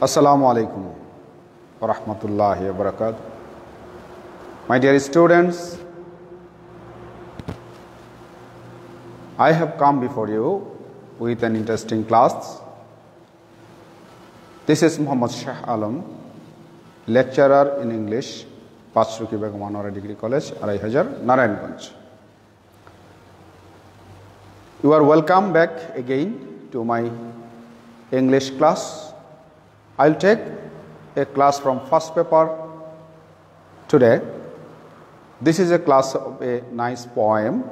Assalamu alaikum wa rahmatullahi wa barakatuh. My dear students, I have come before you with an interesting class. This is Muhammad Shah Alam, lecturer in English, Panchrukhi Begum Anowara Degree College, Araihajar, Narayanganj. You are welcome back again to my English class. I will take a class from first paper today. This is a class of a nice poem.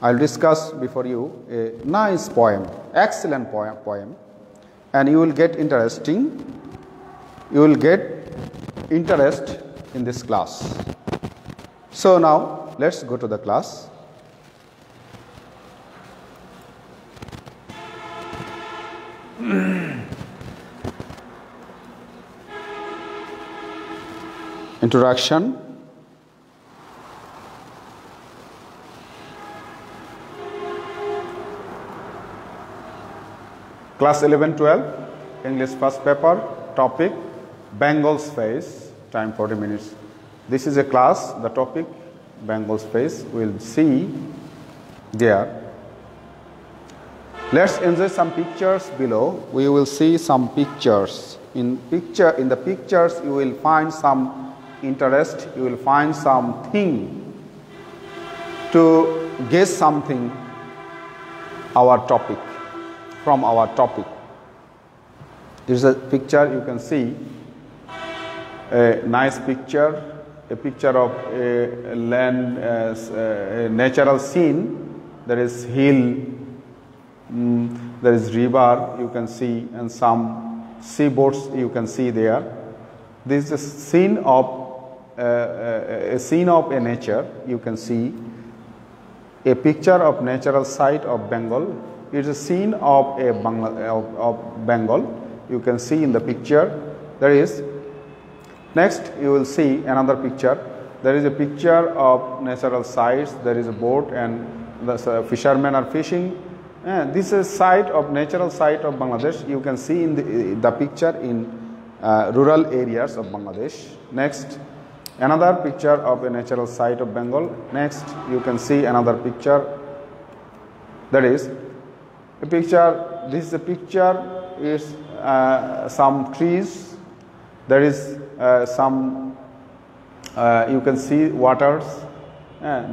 I will discuss before you a nice poem, excellent poem, and you will get interest in this class. So now let's go to the class. Introduction. Class 11-12, English first paper, topic Bengal's face, time 40 minutes. This is a class, the topic Bengal's face, we will see there. Let's enjoy some pictures below. We will see some pictures. In the pictures you will find some interest, you will find something to guess something from our topic. This is a picture, you can see a nice picture, a picture of a land, a natural scene. There is hill, there is river, you can see, and some seaboards you can see there. This is a scene of a nature. You can see a picture of natural site of Bengal. It is a scene of Bengal. You can see in the picture. There is next you will see another picture. There is a picture of natural sites. There is a boat and the fishermen are fishing. This is a site of natural site of Bangladesh. You can see in the picture in rural areas of Bangladesh. Next, another picture of a natural site of Bengal. Next, you can see another picture. That is a picture. This is a picture is some trees. There is some you can see waters.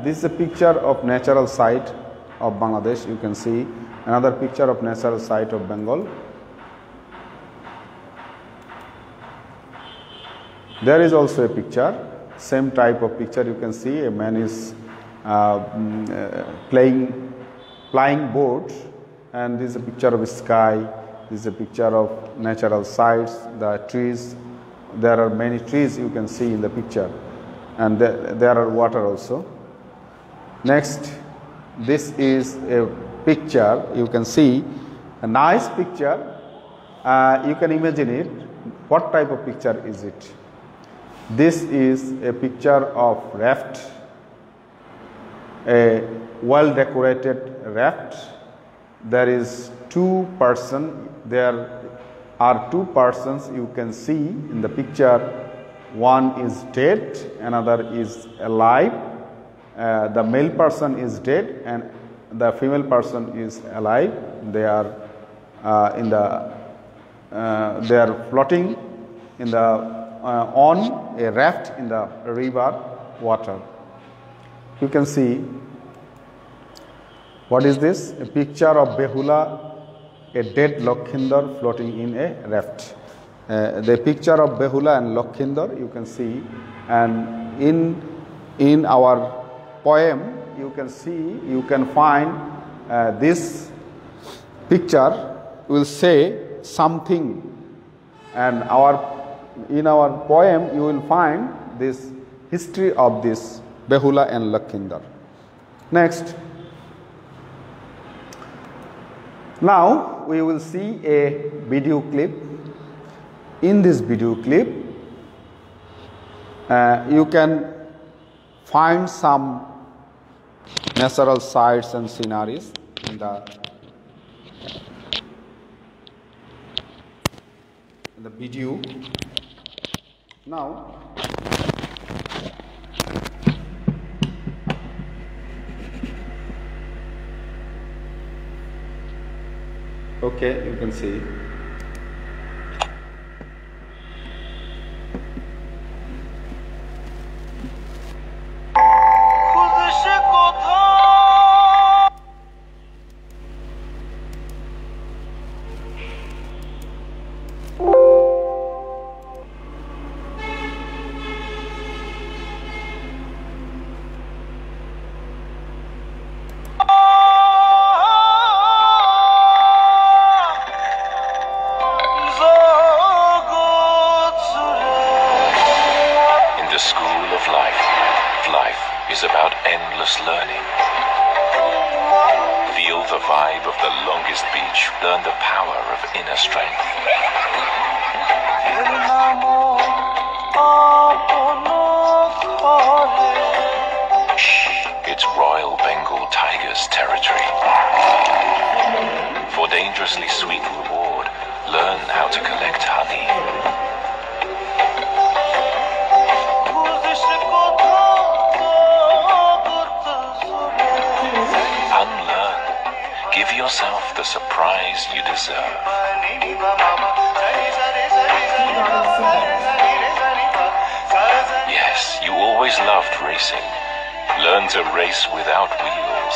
This is a picture of natural site of Bangladesh. You can see another picture of natural site of Bengal. There is also a picture, same type of picture. You can see a man is flying boat, and this is a picture of sky. This is a picture of natural sites, the trees. There are many trees you can see in the picture, and there are water also. Next, this is a picture. You can see a nice picture. You can imagine it. What type of picture is it? This is a picture of raft, a well decorated raft. There is two persons. There are two persons you can see in the picture. One is dead, another is alive. The male person is dead and the female person is alive. They are they are floating in the on a raft in the river water. You can see what is this? A picture of Behula, a dead Lakhinder floating in a raft. The picture of Behula and Lakhinder you can see, and in our poem you can see, you can find this picture will say something, and in our poem you will find this history of this Behula and Lakhinder. Next, now we will see a video clip. In this video clip you can find some natural sights and sceneries in the video. Now okay, you can see is about endless learning. Feel the vibe of the longest beach. Learn the power of inner strength. It's Royal Bengal Tiger's territory. For dangerously sweet reward, learn how to collect honey. Give yourself the surprise you deserve. Yes, you always loved racing. Learn to race without wheels.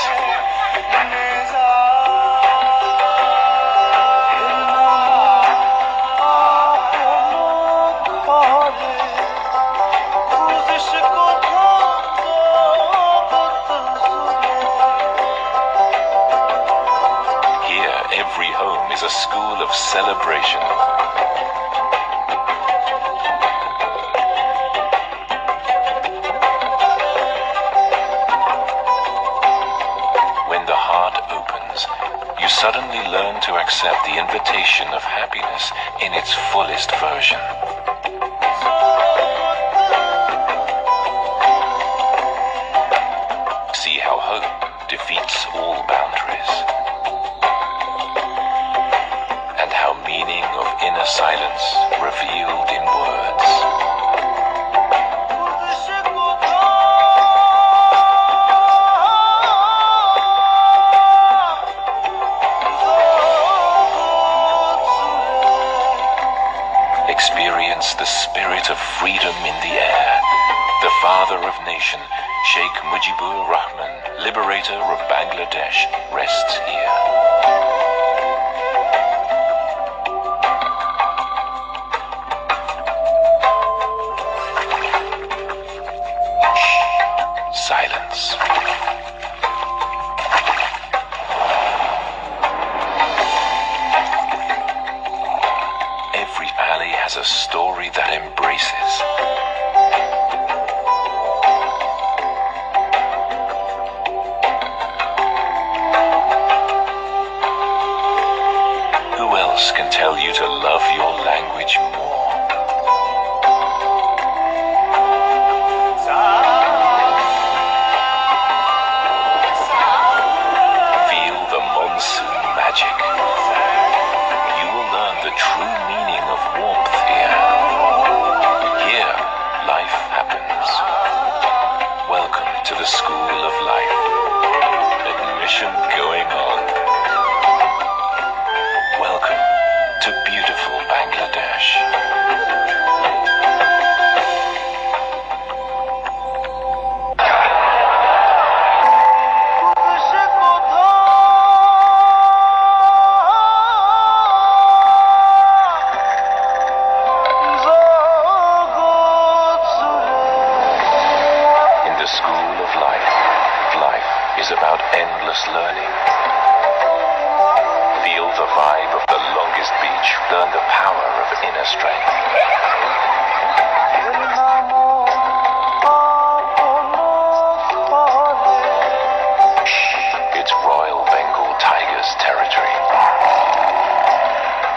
Every home is a school of celebration. When the heart opens, you suddenly learn to accept the invitation of happiness in its fullest version. See how hope defeats all boundaries. Meaning of inner silence revealed in words. Experience the spirit of freedom in the air. The father of nation, Sheikh Mujibur Rahman, liberator of Bangladesh, rests here. Silence. Every alley has a story that embraces. Who else can tell you to love your language more? Magic. You will learn the true meaning of warmth here. Here, life happens. Welcome to the school of life. Admission going on. Welcome to beautiful Bangladesh. Is about endless learning. Feel the vibe of the longest beach. Learn the power of inner strength. It's Royal Bengal Tiger's territory.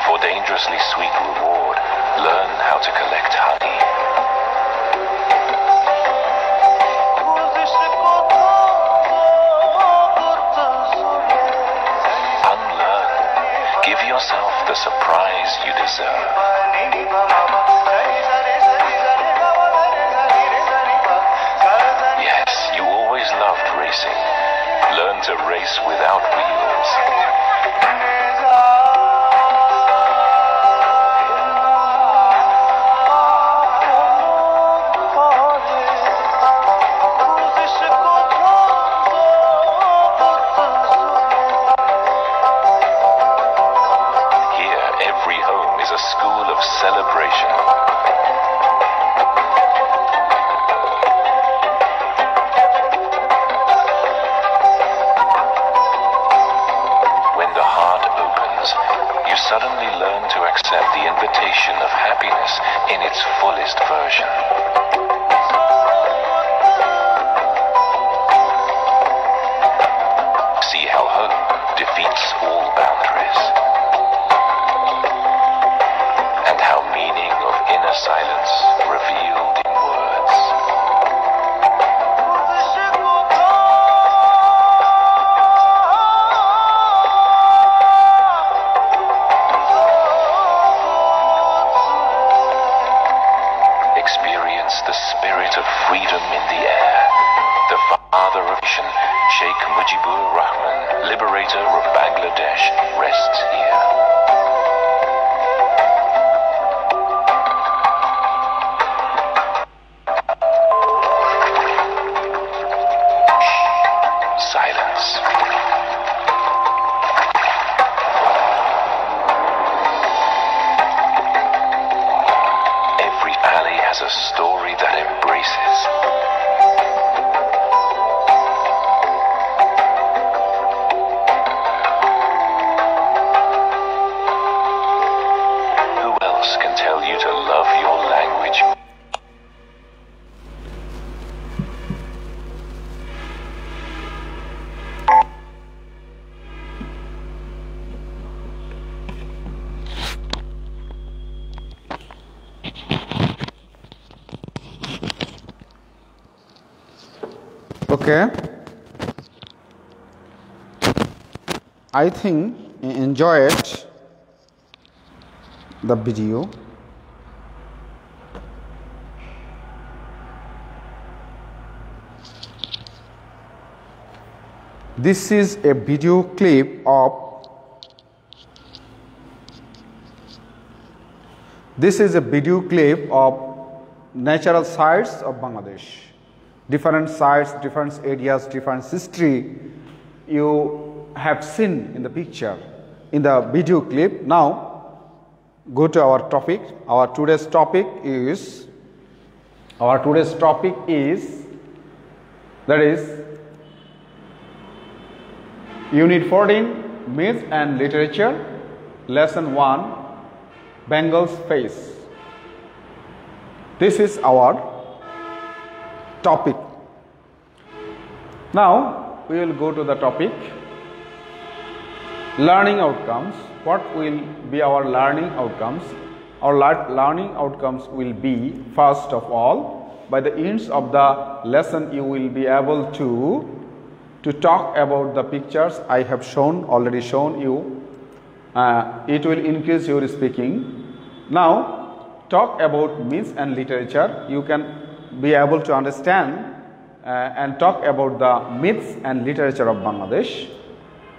For dangerously sweet reward, learn how to collect honey. Give yourself the surprise you deserve. Yes, you always loved racing. Learn to race without wheels. Celebration. When the heart opens, you suddenly learn to accept the invitation of happiness in its fullest version. See how hope defeats all boundaries. Silence revealed in words. Experience the spirit of freedom in the air. The father of nation, Sheikh Mujibur Rahman, liberator of Bangladesh, rests here. A story that embraces. Who else can tell you to love your language? Okay, I think you enjoyed the video. This is a video clip of natural sites of Bangladesh. Different sites, different areas, different history you have seen in the picture, in the video clip. Now, go to our topic. Our today's topic is that is Unit 14, Myth and Literature, Lesson 1, Bengal's Face. This is our topic. Now we will go to the topic, learning outcomes. What will be our learning outcomes? Our learning outcomes will be, first of all, by the ends of the lesson you will be able to talk about the pictures I have already shown you. It will increase your speaking. Now talk about myths and literature. You can be able to understand and talk about the myths and literature of Bangladesh.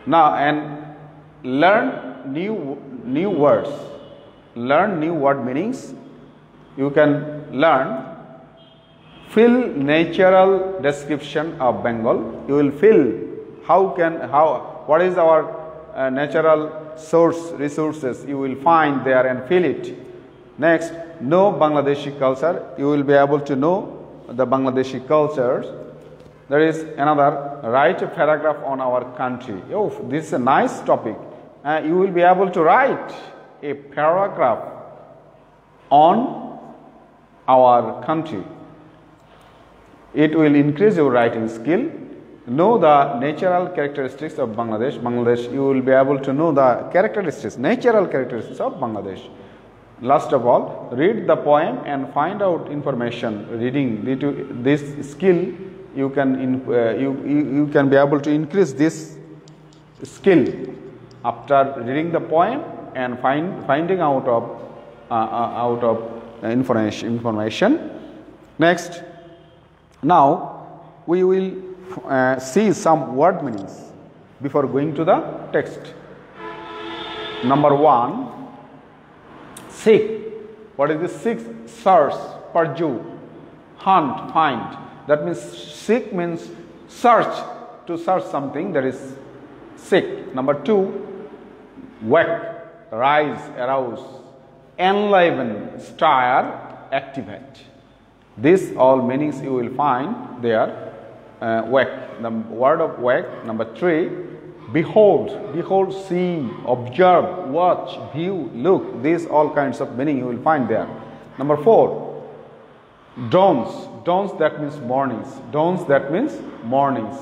Now, and learn new words. Learn new word meanings. You can learn fill natural description of Bengal. You will fill what is our natural resources. You will find there and fill it. Next, know Bangladeshi culture. You will be able to know the Bangladeshi cultures. There is another, write a paragraph on our country. Oh, this is a nice topic. You will be able to write a paragraph on our country. It will increase your writing skill. Know the natural characteristics of Bangladesh. You will be able to know the natural characteristics of Bangladesh. Last of all, read the poem and find out information. Reading this skill, you can be able to increase this skill after reading the poem and finding out of information. Next, now we will see some word meanings before going to the text. Number 1, seek. What is this? Seek, search, pursue, hunt, find. That means seek means search, to search something, that is seek. Number 2, wake, rise, arouse, enliven, stir, activate. These all meanings you will find there. Wake, the word of wake. Number 3, behold, behold, see, observe, watch, view, look. These all kinds of meaning you will find there. Number 4, dawns. Dawns, that means mornings. Dawns, that means mornings.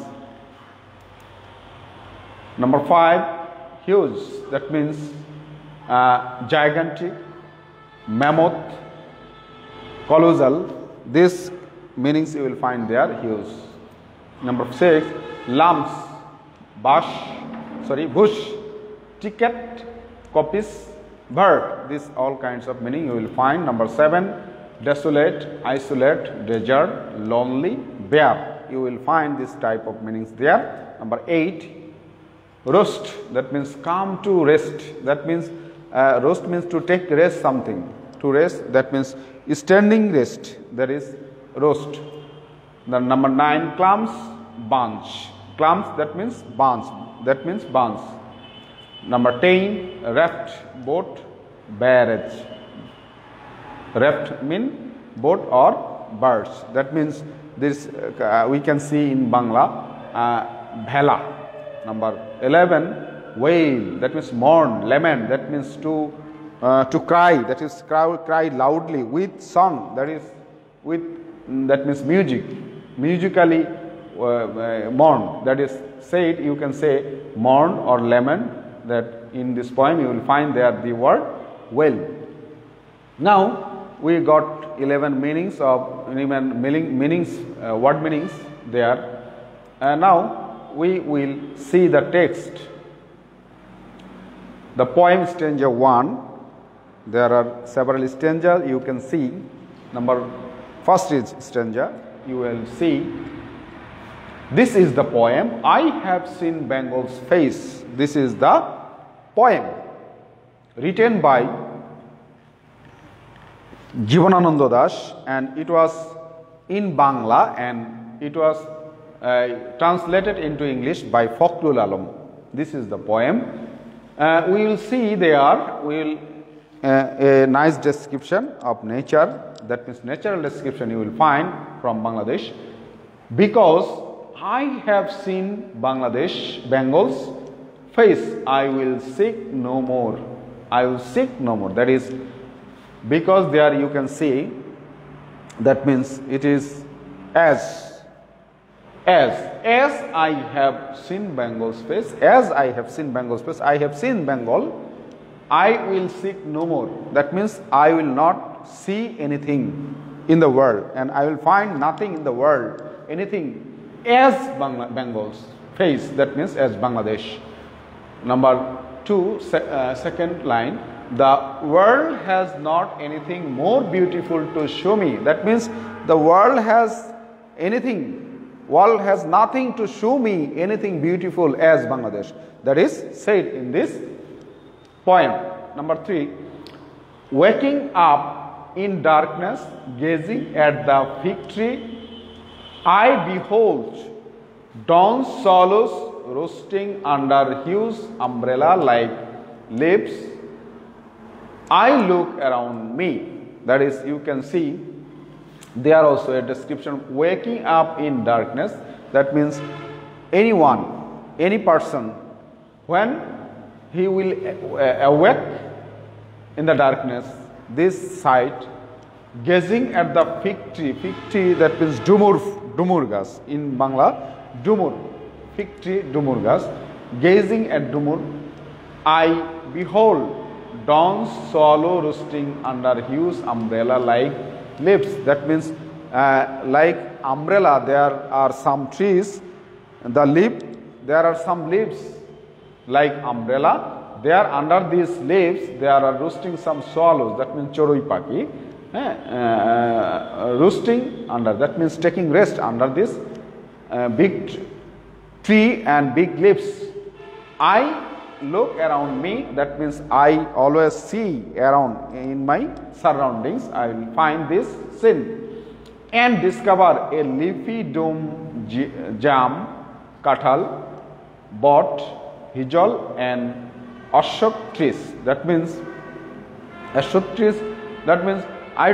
Number 5, huge, that means gigantic, mammoth, colossal. These meanings you will find there, huge. Number 6, lumps, bush, ticket, coppice, bird. These all kinds of meaning you will find. Number 7, desolate, isolate, desert, lonely, bare. You will find this type of meanings there. Number 8, roast, that means come to rest. That means roast means to take rest something. To rest, that means standing rest, that is roast. The number 9, clumps, bunch. Clumps, that means bunch. That means bunch. Number 10, raft, boat, barrage. Raft mean boat or birds. That means this we can see in Bangla, bhela. Number 11, wail, that means mourn, lament, that means to cry, that is cry loudly, with song, that is with, that means music, musically mourn, that is said, you can say mourn or lament. That in this poem you will find there the word wail. Now we got 11 meanings of word meanings there. Now we will see the text. The poem stanza 1. There are several stanzas you can see. First is stanza. You will see. This is the poem. I have seen Bengal's face. This is the poem written by Jivanananda Das, and it was in Bangla and it was translated into English by Fakhrul Alam. This is the poem. We will see there a nice description of nature, that means natural description you will find from Bangladesh. Because I have seen Bengal's face, I will seek no more. I will seek no more. That is, because there you can see, that means it is as I have seen Bengal's face, as I have seen Bengal's face, I have seen Bengal, I will seek no more. That means I will not see anything in the world, and I will find nothing in the world, anything as Bengal's face, that means as Bangladesh. Number 2, second line, the world has not anything more beautiful to show me. That means the world has nothing to show me anything beautiful as Bangladesh. That is said in this poem. Number 3, waking up in darkness, gazing at the fig tree, I behold dawn swallows roasting under huge umbrella like leaves. I look around me. That is, you can see there also a description, waking up in darkness. That means anyone, any person, when he will awake in the darkness, this sight, gazing at the fig tree, that means dumur gas in Bangla, dumur, fig tree, dumur gas, gazing at dumur, I behold dawn swallow roasting under huge umbrella like leaves. That means like umbrella, there are some trees, there are some leaves like umbrella, there under these leaves there are roosting some swallows, that means choroi paki, roosting under, that means taking rest under this big tree and big leaves. I look around me, that means I always see around in my surroundings, I will find this scene and discover a leafy dome, jam, kathal, bot, hijal and ashok trees. That means ashok trees, that means I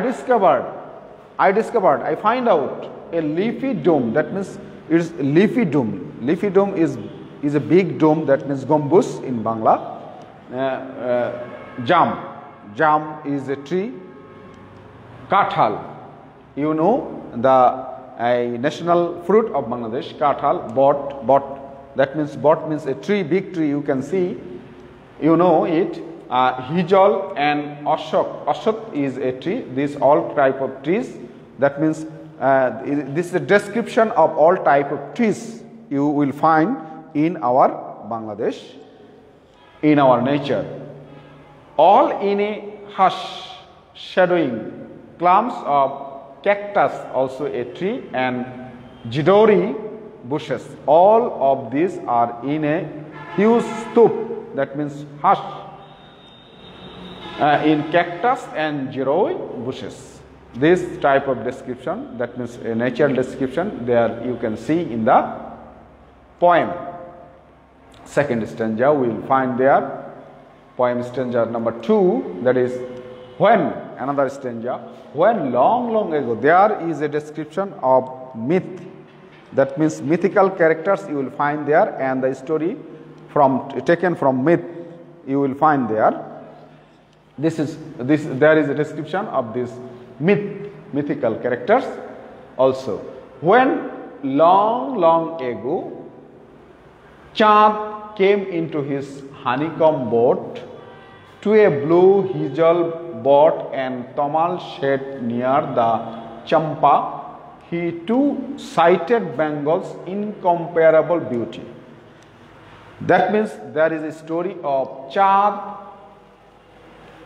find out a leafy dome, that means it is leafy dome. Leafy dome is a big dome, that means gambus in Bangla. Jam is a tree. Kathal, you know the national fruit of Bangladesh. Kathal, bot, that means bot means a tree, big tree, you can see, you know it. Hijal and ashok is a tree. These all type of trees, that means this is a description of all type of trees you will find in our Bangladesh, in our nature. All in a hush, shadowing, clumps of cactus, also a tree, and jidori bushes. All of these are in a huge stoop, that means hush, in cactus and jidori bushes. This type of description, that means a natural description, there you can see in the poem. Second stanza we will find there. Poem stanza number 2, that is when, another stanza, when long ago. There is a description of myth, that means mythical characters you will find there, and the story taken from myth you will find there. There is a description of this mythical characters also. When long ago Chand came into his honeycomb boat to a blue hijal bot and tamal shade near the Champa, he too sighted Bengal's incomparable beauty. That means there is a story of Chand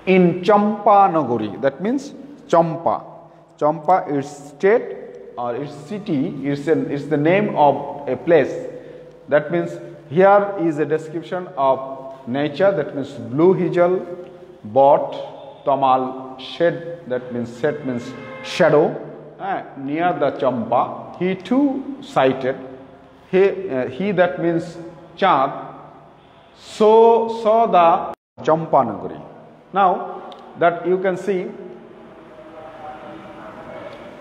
in Champa Nagari, that means Champa. Champa is state or its city, is the name of a place. That means here is a description of nature, that means blue hijal, bot, tamal, shade, that means shadow, near the Champa. He too sighted, he that means Chand, saw the Champa Nagari. Now that you can see,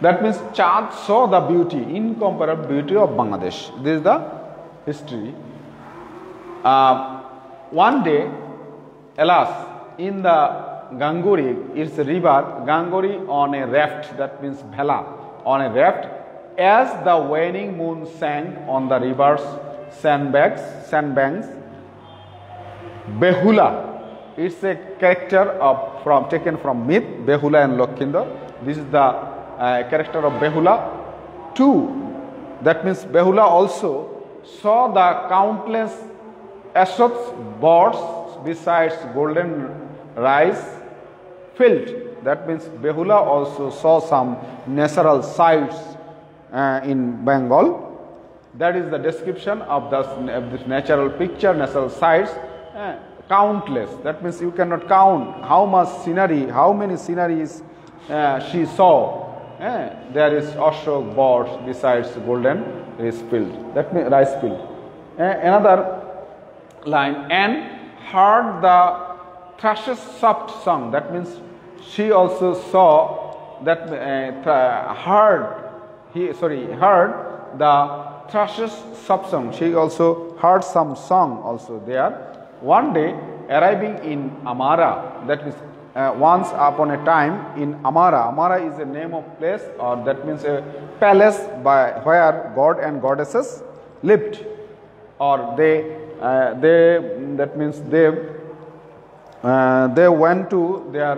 that means Chand saw the beauty, incomparable beauty of Bangladesh. This is the history. One day, alas, in the Ganguri, it's a river, Ganguri on a raft, that means bhela, on a raft, as the waning moon sank on the river's sandbanks, Behula, it's a character taken from myth, Behula and Lokhinder. This is the character of Behula. 2, that means Behula also saw the countless ashots, birds, besides golden rice field. That means Behula also saw some natural sights in Bengal. That is the description of this natural picture, natural sights, countless. That means you cannot count how much scenery, how many sceneries she saw. There is ashok, birds, besides golden rice field. That means rice field. Another line, and heard the thrushes soft song. That means she also saw that heard the thrushes soft song. She also heard some song also there. One day, arriving in Anowara, that means once upon a time in Anowara. Anowara is a name of place, or that means a palace where god and goddesses lived, or they went to their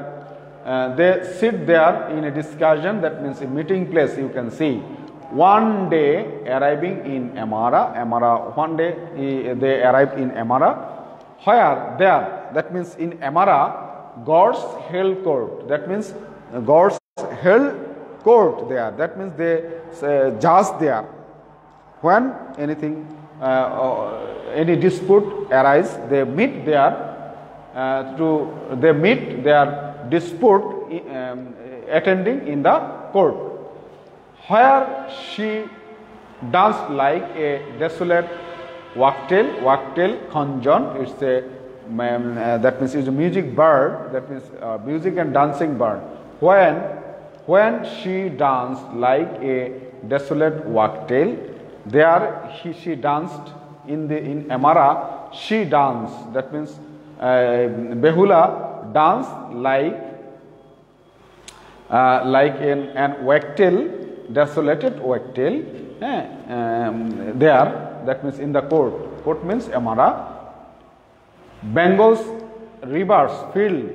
they sit there in a discussion, that means a meeting place you can see. One day arriving in Anowara, one day they arrived in Anowara, where there, that means in Amara, gods held court. That means gods held court there. That means they judge there. When anything, any dispute arise, they meet there. They meet their dispute attending in the court, where she danced like a desolate wagtail conjon. It's a that means it's a music bird. That means music and dancing bird. When she danced like a desolate wagtail, there she danced in Amara. She danced. That means Behula danced like an wagtail, desolated wagtail. There, that means in the court. Court means Amara. Bengal's rivers filled,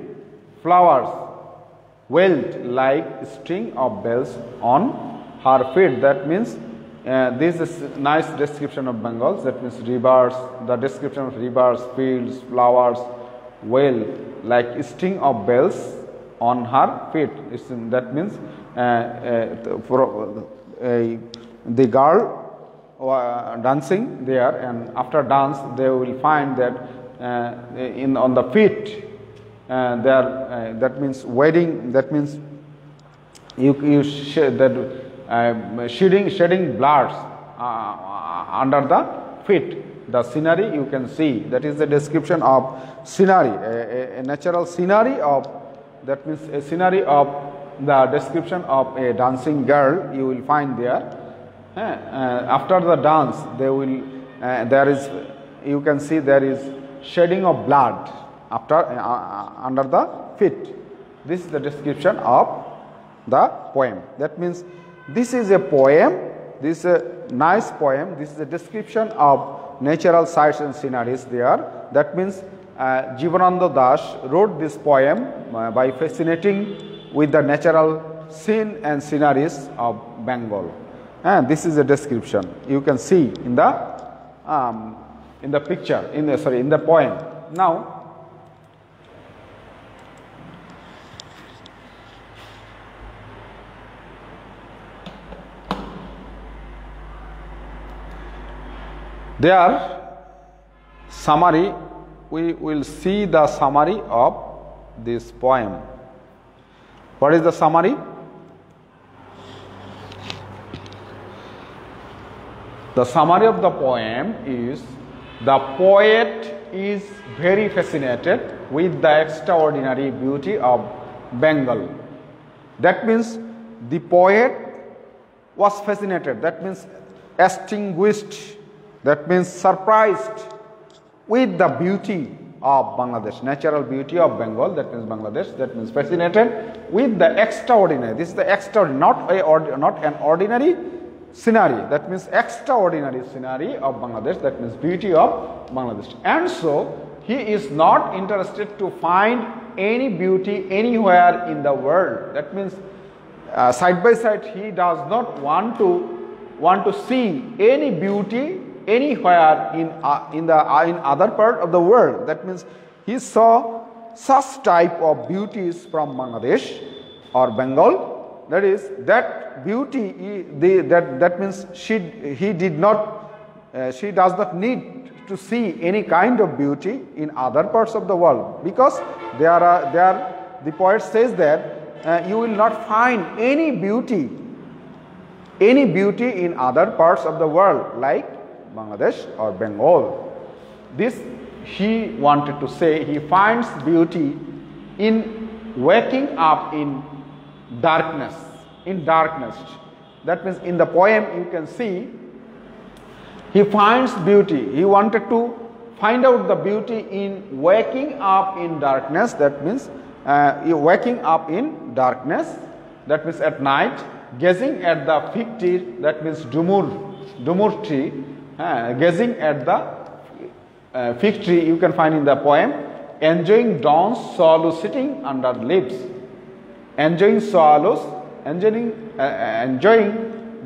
flowers wailed like string of bells on her feet. That means this is a nice description of Bengal. That means rivers, the description of rivers, fields, flowers wail like string of bells on her feet. That means the girl dancing there, and after dance they will find that on the feet there, that means wedding. That means shedding blood under the feet. The scenery you can see. That is the description of scenery, a natural scenery of. That means a scenery of the description of a dancing girl you will find there. After the dance, they will there is, you can see there is shedding of blood after under the feet. This is the description of the poem. That means this is a poem. This is a nice poem. This is a description of natural sights and sceneries there. That means Jivananda Das wrote this poem by fascinating with the natural scene and sceneries of Bengal. And this is a description you can see in the picture, in the poem. Now, there summary, we will see the summary of this poem. What is the summary? The summary of the poem is: the poet is very fascinated with the extraordinary beauty of Bengal. That means the poet was fascinated. That means extinguished. That means surprised with the beauty of Bangladesh, natural beauty of Bengal. That means Bangladesh. That means fascinated with the extraordinary. This is the extraordinary, not an ordinary scenery. That means extraordinary scenery of Bangladesh. That means beauty of Bangladesh. And so he is not interested to find any beauty anywhere in the world. That means side by side he does not want to see any beauty anywhere in other part of the world. That means he saw such type of beauties from Bangladesh or Bengal. That is, that beauty, that means she does not need to see any kind of beauty in other parts of the world, because the poet says that you will not find any beauty in other parts of the world like Bangladesh or Bengal. This he wanted to say. He finds beauty in waking up in darkness. That means in the poem you can see he finds beauty. He wanted to find out the beauty in waking up in darkness. That means waking up in darkness. That means at night, gazing at the fig tree. That means dumur tree. Gazing at the fig tree you can find in the poem. Enjoying dawn's swallow sitting under leaves. Enjoying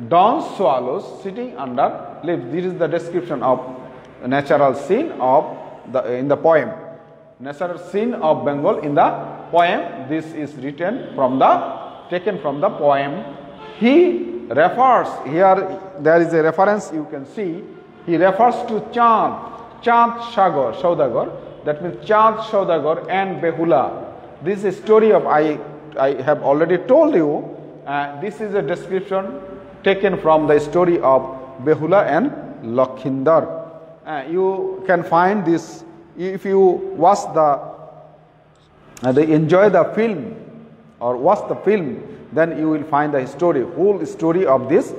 dawn swallows sitting under leaves. This is the description of natural scene of in the poem. Natural scene of Bengal in the poem. This is taken from the poem. He refers here. There is a reference you can see. He refers to Chand Saudagar. That means Chand Saudagar and Behula. This is a story of I have already told you. This is a description taken from the story of Behula and Lakhindar. You can find this if you watch enjoy the film or watch the film, then you will find the whole story of this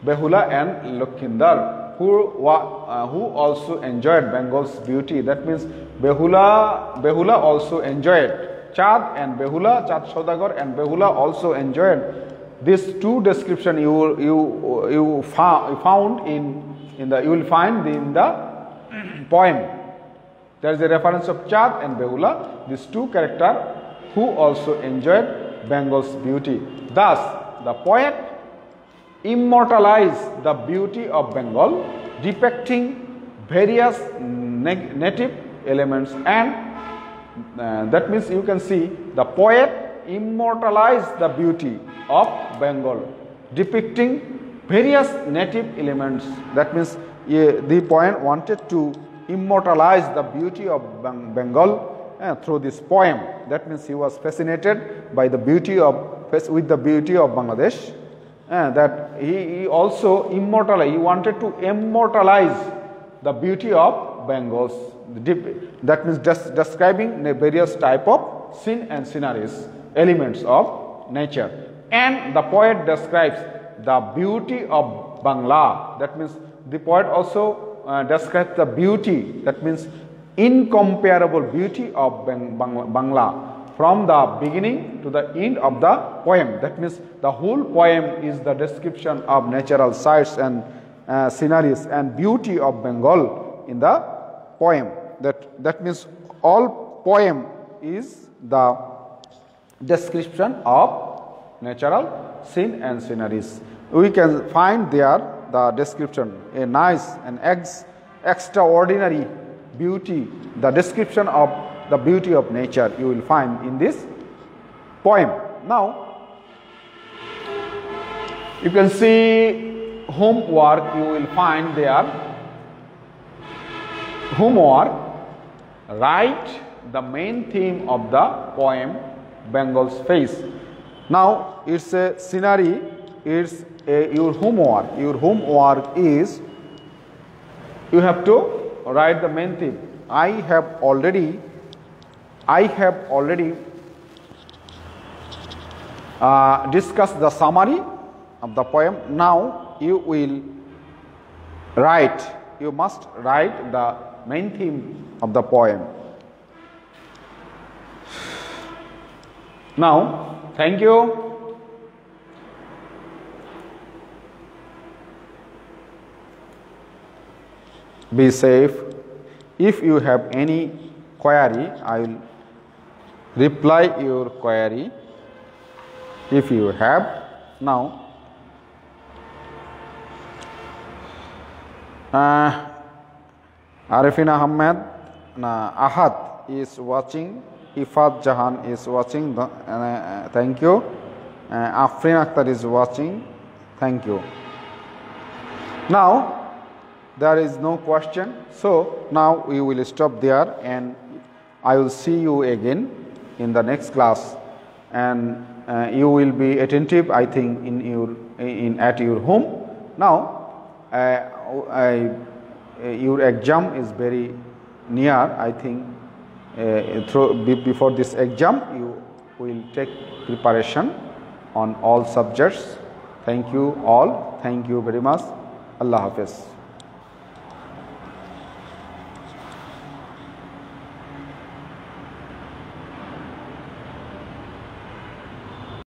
Behula and Lakhindar, who also enjoyed Bengal's beauty. That means Behula also enjoyed. Chand Saudagar and Behula also enjoyed. These two description you will find in the poem. There is a reference of Chand and Behula, these two characters who also enjoyed Bengal's beauty. Thus, the poet immortalized the beauty of Bengal, depicting various native elements, and that means you can see the poet immortalized the beauty of Bengal, depicting various native elements. That means the poet wanted to immortalize the beauty of Bengal through this poem. That means he was fascinated by the beauty of Bangladesh. That he also immortalized. He wanted to immortalize the beauty of Bengal's. That means just describing various type of scene and sceneries, elements of nature. And the poet describes the beauty of Bangla. That means the poet also describes the beauty, that means incomparable beauty of Bangla from the beginning to the end of the poem. That means the whole poem is the description of natural sights and sceneries and beauty of Bengal in the poem. That means all poem is the description of natural scene and sceneries. We can find there the description, a nice and extraordinary beauty, the description of the beauty of nature you will find in this poem. Now, you can see homework you will find there. Homework, write the main theme of the poem Bengal's Face. Now, it's a scenery, it's your homework. Your homework is you have to write the main theme. I have already discussed the summary of the poem. Now you will write. You must write the main theme of the poem. Now, thank you. Be safe. If you have any query, I will reply your query. If you have. Now, Arifin Ahmed Ahad is watching. Ifat Jahan is watching. Thank you. Afrin Akhtar is watching. Thank you. Now, there is no question. So, now we will stop there and I will see you again in the next class. And you will be attentive, I think, at your home. Now, your exam is very near. I think before this exam, you will take preparation on all subjects. Thank you all. Thank you very much. Allah Hafiz.